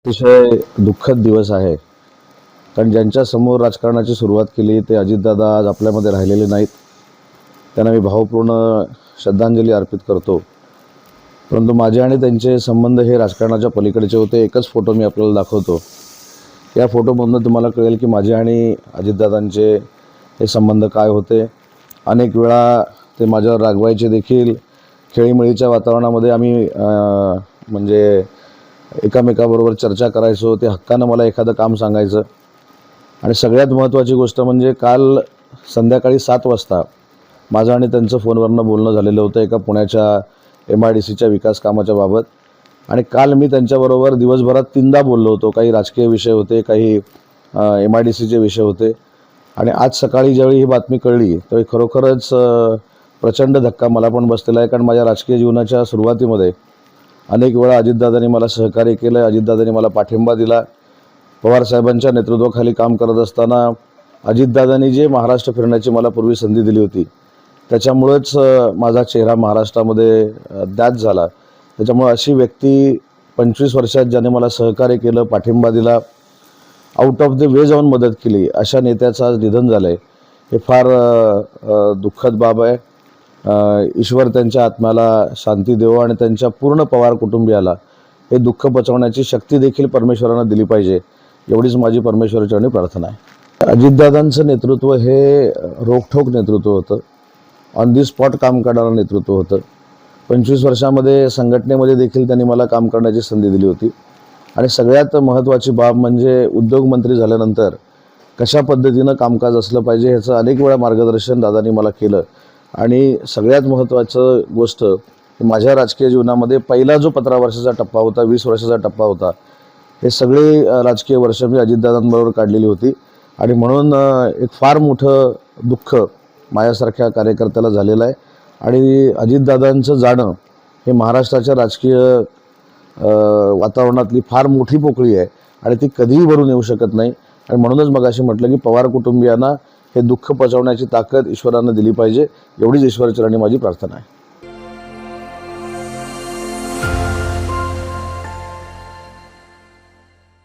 अतिशय दुःखद दिवस आहे. कारण ज्यांच्या समोर राजकारणाची सुरुवात केली ते अजितदादा आज आपल्यामध्ये राहिलेले नाहीत. त्यांना मी भावपूर्ण श्रद्धांजली अर्पित करतो. परंतु माझे आणि त्यांचे संबंध हे राजकारणाच्या पलीकडचे होते. एकच फोटो मी आपल्याला दाखवतो. या फोटोमधून तुम्हाला कळेल की माझे आणि अजितदादांचे हे संबंध काय होते. अनेक वेळा ते माझ्यावर रागवायचे देखील. खेळीमेळीच्या वातावरणामध्ये आम्ही म्हणजे एकामेकाबरोबर चर्चा करायचो. ते हक्कानं मला एखादं काम सांगायचं. आणि सगळ्यात महत्त्वाची गोष्ट म्हणजे काल संध्याकाळी 7 वाजता माझं आणि त्यांचं फोनवरनं बोलणं झालेलं होतं एका पुण्याच्या MIDCच्या विकास कामाच्या बाबत. आणि काल मी त्यांच्याबरोबर दिवसभरात 3दा बोललो होतो. काही राजकीय विषय होते, काही MIDCचे विषय होते. आणि आज सकाळी ज्यावेळी ही बातमी कळली त्यावेळी खरोखरच प्रचंड धक्का मला पण बसलेला आहे. कारण माझ्या राजकीय जीवनाच्या सुरुवातीमध्ये अनेक वेळा अजितदादांनी मला सहकार्य केलं. अजितदादांनी मला पाठिंबा दिला. पवारसाहेबांच्या नेतृत्वाखाली काम करत असताना अजितदादांनी जे महाराष्ट्र फिरण्याची मला पूर्वी संधी दिली होती त्याच्यामुळेच माझा चेहरा महाराष्ट्रामध्ये ज्ञात झाला. त्याच्यामुळे अशी व्यक्ती 25 वर्षात ज्याने मला सहकार्य केलं, पाठिंबा दिला, आउट ऑफ द वे जाऊन मदत केली, अशा नेत्याचं आज निधन झालं आहे. हे फार दुःखद बाब आहे. ईश्वर त्यांच्या आत्म्याला शांती देवो आणि त्यांच्या पूर्ण पवार कुटुंबियाला हे दुःख पचवण्याची शक्ती देखील परमेश्वरानं दिली पाहिजे, एवढीच माझी परमेश्वराचरणी प्रार्थना आहे. अजितदादांचं नेतृत्व हे रोखठोक नेतृत्व होतं. ऑन दी स्पॉट काम करणारं नेतृत्व होतं. 25 वर्षामध्ये संघटनेमध्ये देखील त्यांनी मला काम करण्याची संधी दिली होती. आणि सगळ्यात महत्त्वाची बाब म्हणजे उद्योगमंत्री झाल्यानंतर कशा पद्धतीनं कामकाज असलं पाहिजे ह्याचं अनेक वेळा मार्गदर्शन दादांनी मला केलं. आणि सगळ्यात महत्त्वाचं गोष्ट माझ्या राजकीय जीवनामध्ये पहिला जो 15 वर्षाचा टप्पा होता, 20 वर्षाचा टप्पा होता, हे सगळे राजकीय वर्ष मी अजितदादांबरोबर काढलेली होती. आणि म्हणून एक फार मोठं दुःख माझ्यासारख्या कार्यकर्त्याला झालेलं आहे. आणि अजितदादांचं जाणं हे महाराष्ट्राच्या राजकीय वातावरणातली फार मोठी पोकळी आहे आणि ती कधीही भरून येऊ शकत नाही. आणि म्हणूनच मगाशी म्हटलं की पवार कुटुंबियांना हे दुःख पचवण्याची ताकद ईश्वरानं दिली पाहिजे, एवढीच ईश्वरचरणी माझी प्रार्थना आहे.